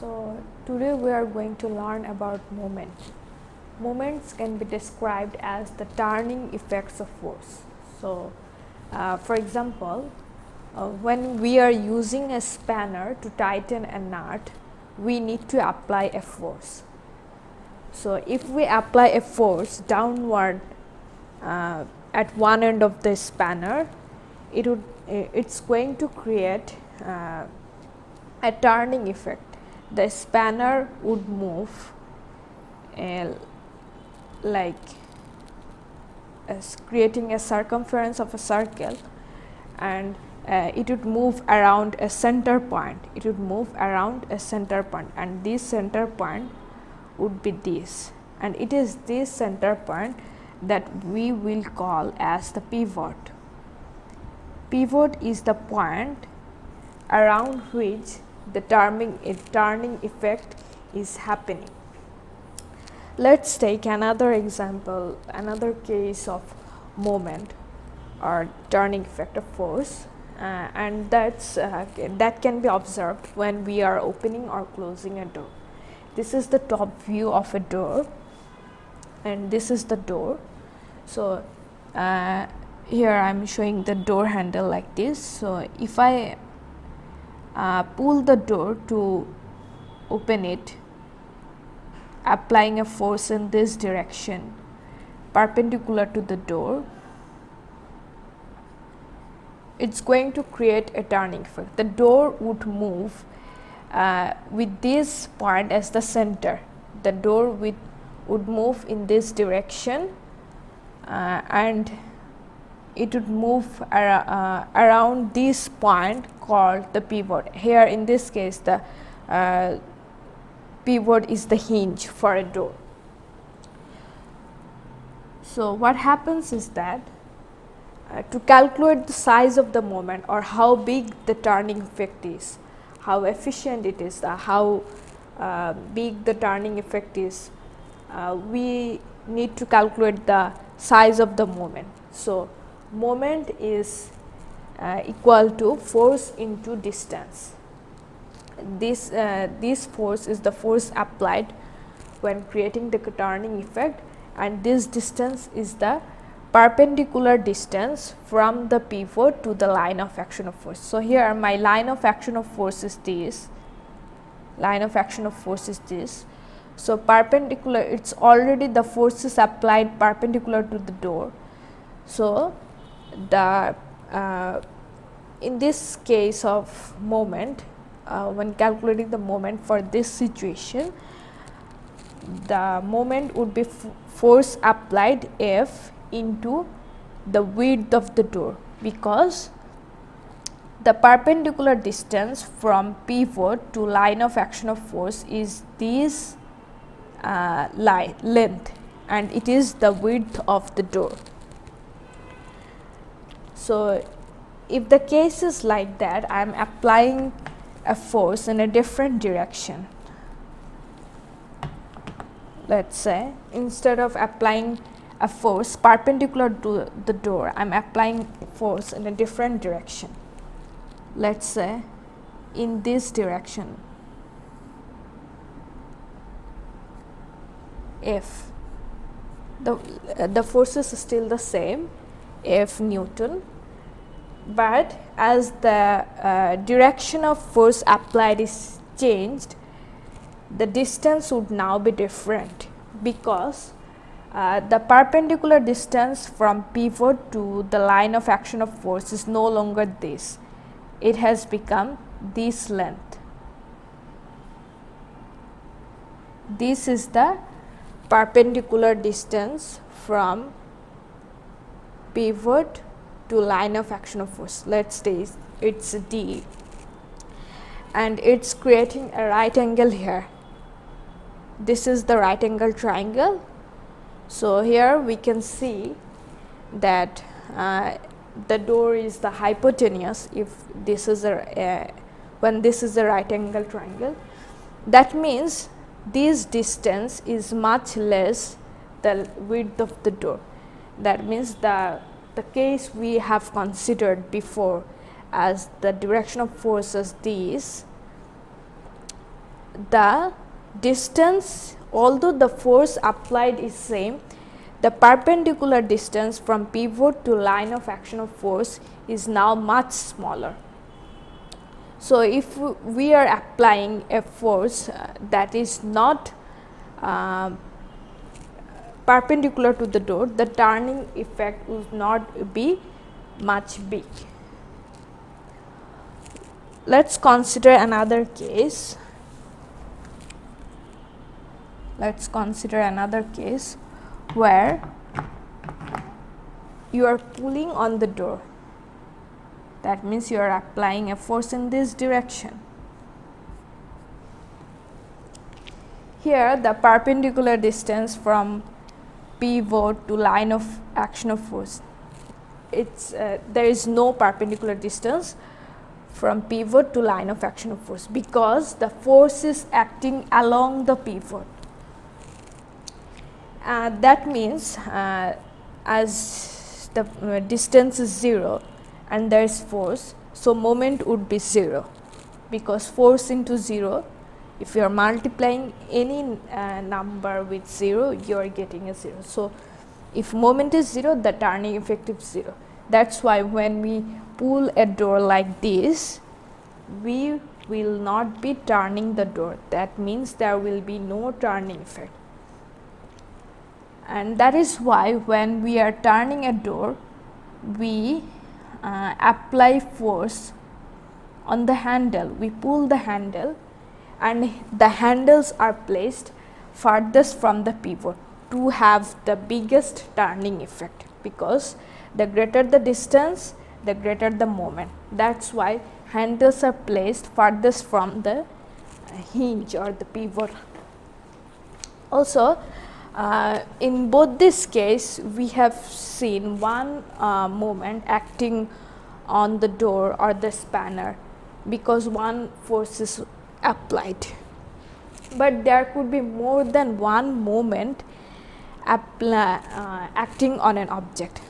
So today we are going to learn about moment. Moments can be described as the turning effects of force. So for example, when we are using a spanner to tighten a nut, we need to apply a force. So if we apply a force downward at one end of the spanner, it's going to create a turning effect. The spanner would move like as creating a circumference of a circle, and it would move around a center point. It would move around a center point, and this center point would be this, and it is this center point that we will call as the pivot. Pivot is the point around which the turning effect is happening. Let's take another example, another case of moment or turning effect of force, and that can be observed when we are opening or closing a door. This is the top view of a door, and this is the door. So here I am showing the door handle like this. So if I pull the door to open it, applying a force in this direction perpendicular to the door, it's going to create a turning effect. The door would move with this point as the center. The door would move in this direction, and it would move around this point called the pivot. Here in this case, the pivot is the hinge for a door. So what happens is that to calculate the size of the moment, or how big the turning effect is, how efficient it is, how big the turning effect is, we need to calculate the size of the moment. So moment is equal to force into distance. This force is the force applied when creating the turning effect, and this distance is the perpendicular distance from the pivot to the line of action of force. So here my line of action of force is this. So perpendicular, it's already the force is applied perpendicular to the door. So the in this case of moment, when calculating the moment for this situation, the moment would be force applied F into the width of the door, because the perpendicular distance from pivot to line of action of force is this length, and it is the width of the door. So if the case is like that, I am applying a force in a different direction. Let's say instead of applying a force perpendicular to the door, I am applying force in a different direction. Let's say in this direction, F. The force is still the same, F Newton, but as the direction of force applied is changed, the distance would now be different, because the perpendicular distance from pivot to the line of action of force is no longer this. It has become this length. This is the perpendicular distance from pivot to line of action of force. Let's say it's D, and it's creating a right angle here. This is the right angle triangle. So here we can see that the door is the hypotenuse if this is when this is a right angle triangle. That means this distance is much less the width of the door. That means the case we have considered before as the direction of force as this, the distance, although the force applied is same, the perpendicular distance from pivot to line of action of force is now much smaller. So, if we are applying a force that is not perpendicular to the door, the turning effect would not be much big. Let us consider another case. Let us consider another case where you are pulling on the door. That means you are applying a force in this direction. Here the perpendicular distance from pivot to line of action of force, there is no perpendicular distance from pivot to line of action of force, because the force is acting along the pivot. That means as the distance is 0 and there is force, so moment would be 0, because force into 0, if you are multiplying any number with 0, you are getting a 0. So, if moment is 0, the turning effect is 0. That is why when we pull a door like this, we will not be turning the door. That means there will be no turning effect. And that is why when we are turning a door, we apply force on the handle. We pull the handle, and the handles are placed farthest from the pivot to have the biggest turning effect, because the greater the distance, the greater the moment. That is why handles are placed farthest from the hinge or the pivot. Also, in both this case, we have seen one moment acting on the door or the spanner, because one force is applied. But there could be more than one moment acting on an object.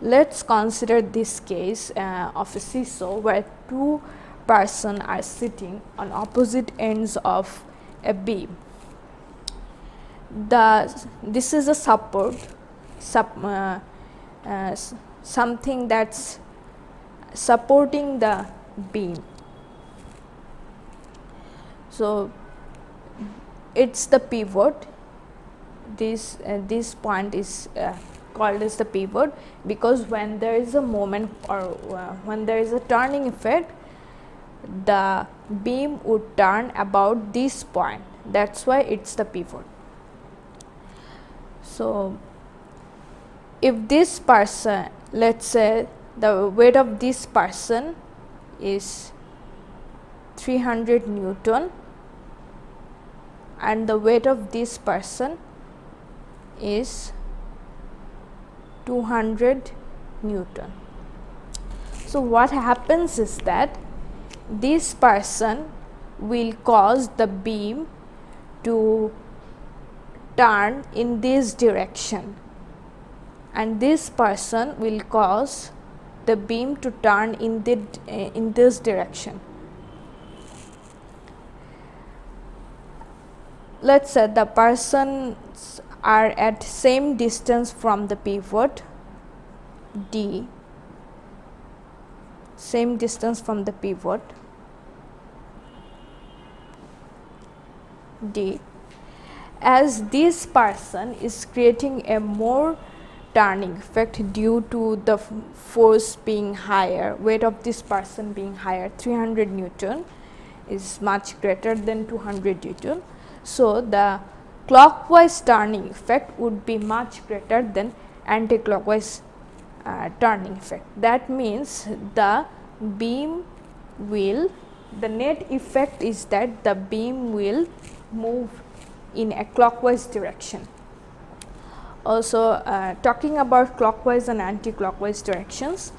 Let us consider this case of a seesaw where two persons are sitting on opposite ends of a beam. This is a support, something that is supporting the beam. So, it is the pivot. This point is called as the pivot, because when there is a moment or when there is a turning effect, the beam would turn about this point. That is why it is the pivot. So, if this person, let us say the weight of this person is 300 Newton and the weight of this person is 200 Newton. So, what happens is that this person will cause the beam to turn in this direction, and this person will cause the beam to turn in this direction. Let us say the persons are at same distance from the pivot D, same distance from the pivot D. As this person is creating a more turning effect due to the force being higher, weight of this person being higher, 300 Newton is much greater than 200 Newton. So, the clockwise turning effect would be much greater than anti-clockwise turning effect. That means the beam will, the net effect is that the beam will move in a clockwise direction. Also, talking about clockwise and anti-clockwise directions,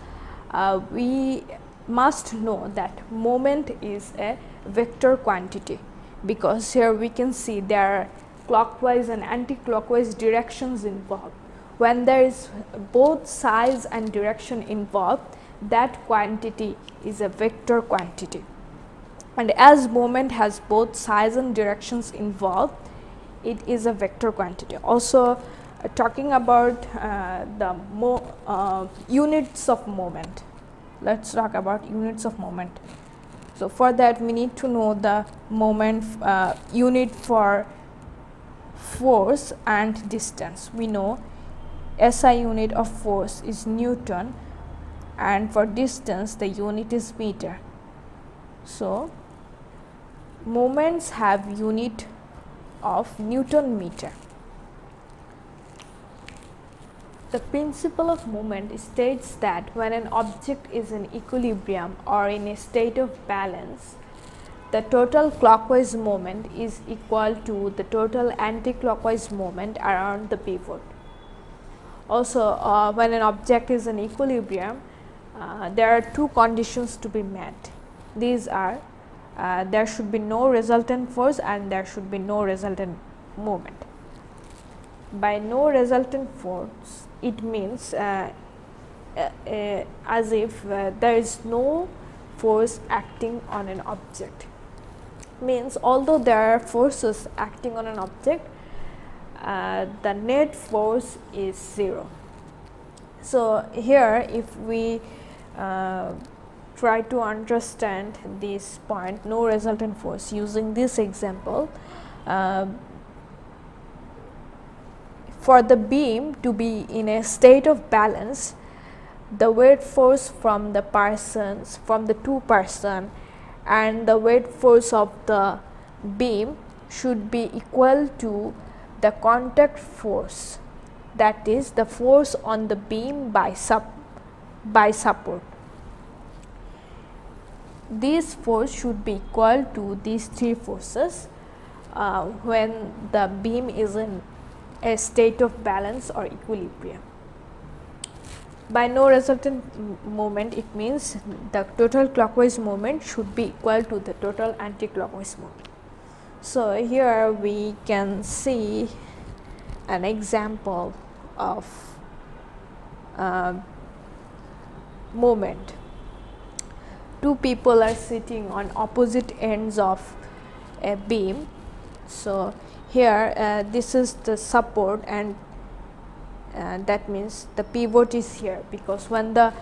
we must know that moment is a vector quantity, because here we can see there are clockwise and anti-clockwise directions involved. When there is both size and direction involved, that quantity is a vector quantity. and as moment has both size and directions involved, it is a vector quantity. Also talking about the units of moment. Let's talk about units of moment. So for that we need to know the moment unit for force and distance. We know SI unit of force is Newton, and for distance the unit is meter. So moments have unit of Newton meter. The principle of moment states that when an object is in equilibrium or in a state of balance, the total clockwise moment is equal to the total anti-clockwise moment around the pivot. Also, when an object is in equilibrium, there are two conditions to be met. These are there should be no resultant force and there should be no resultant moment. By no resultant force, it means as if there is no force acting on an object. Means although there are forces acting on an object, the net force is 0. So here if we try to understand this point, no resultant force, using this example, for the beam to be in a state of balance, the weight force from the two person and the weight force of the beam should be equal to the contact force, that is the force on the beam by support. This force should be equal to these three forces when the beam is in a state of balance or equilibrium. By no resultant moment, it means the total clockwise moment should be equal to the total anti-clockwise moment. So here we can see an example of moment. Two people are sitting on opposite ends of a beam. So here this is the support, and that means the pivot is here, because when the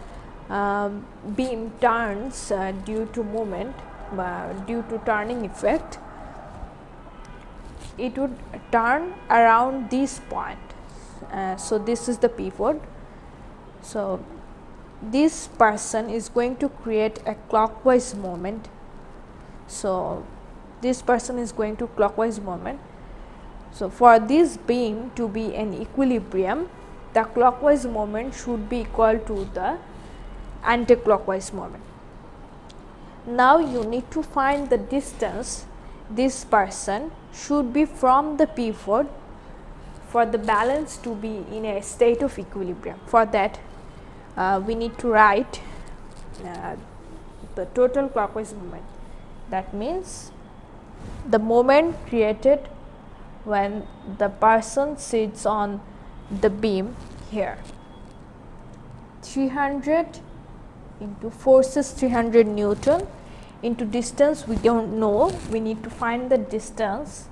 beam turns due to moment, due to turning effect, it would turn around this point. So this is the pivot. So this person is going to create a clockwise moment. So this person is going to clockwise moment. So for this beam to be in equilibrium, the clockwise moment should be equal to the anti-clockwise moment. Now you need to find the distance this person should be from the pivot for the balance to be in a state of equilibrium. For that we need to write the total clockwise moment. That means the moment created when the person sits on the beam here. 300 into force is 300 Newton into distance we don't know, we need to find the distance.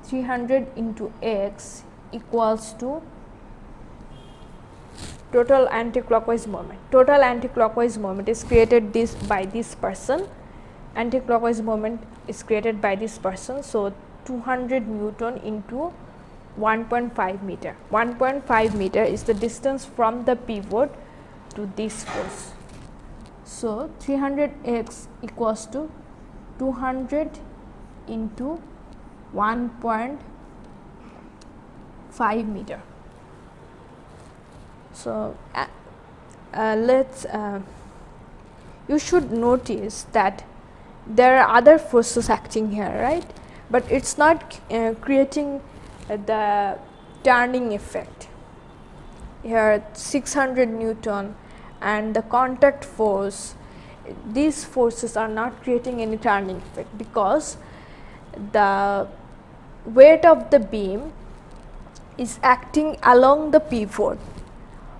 300 into x equals to total anti-clockwise moment. Total anti-clockwise moment is created by this person, anti-clockwise moment is created by this person. So 200 Newton into 1.5 meter. 1.5 meter is the distance from the pivot to this force. So 300x equals to 200 into 1.5 meter. So let's you should notice that there are other forces acting here, right? But it's not creating the turning effect. Here 600 Newton and the contact force, these forces are not creating any turning effect because the weight of the beam is acting along the pivot.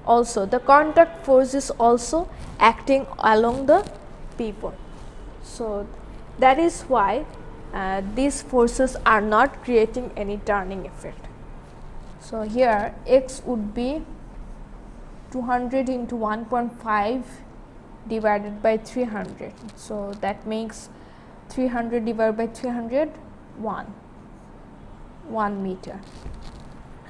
Also the contact force is also acting along the pivot. So That is why these forces are not creating any turning effect. So here x would be 200 into 1.5 divided by 300. So that makes 300 divided by 300, 1 meter.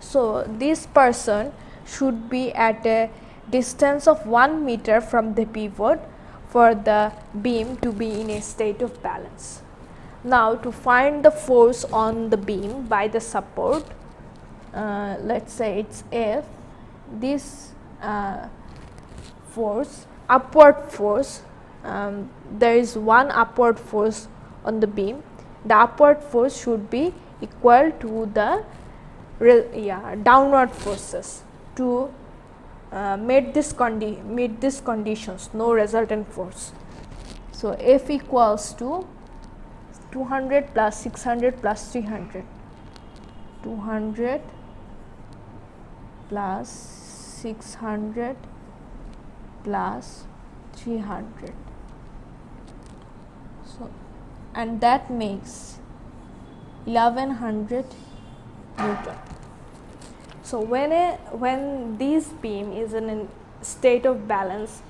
So this person should be at a distance of 1 meter from the pivot for the beam to be in a state of balance. Now to find the force on the beam by the support, let's say it's F, this force, upward force, there is one upward force on the beam. The upward force should be equal to the downward forces to meet these conditions, no resultant force. So F equals to 200 plus 600 plus 300, 200 plus 600 plus 300. So and that makes 1100 Newton. So when this beam is in a state of balance,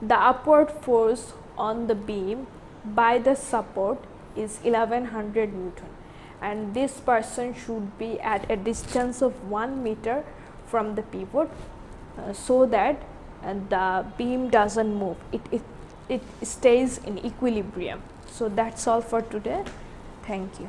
the upward force on the beam by the support is 1100 Newton, and this person should be at a distance of 1 meter from the pivot, so that the beam doesn't move, it stays in equilibrium. So that's all for today. Thank you.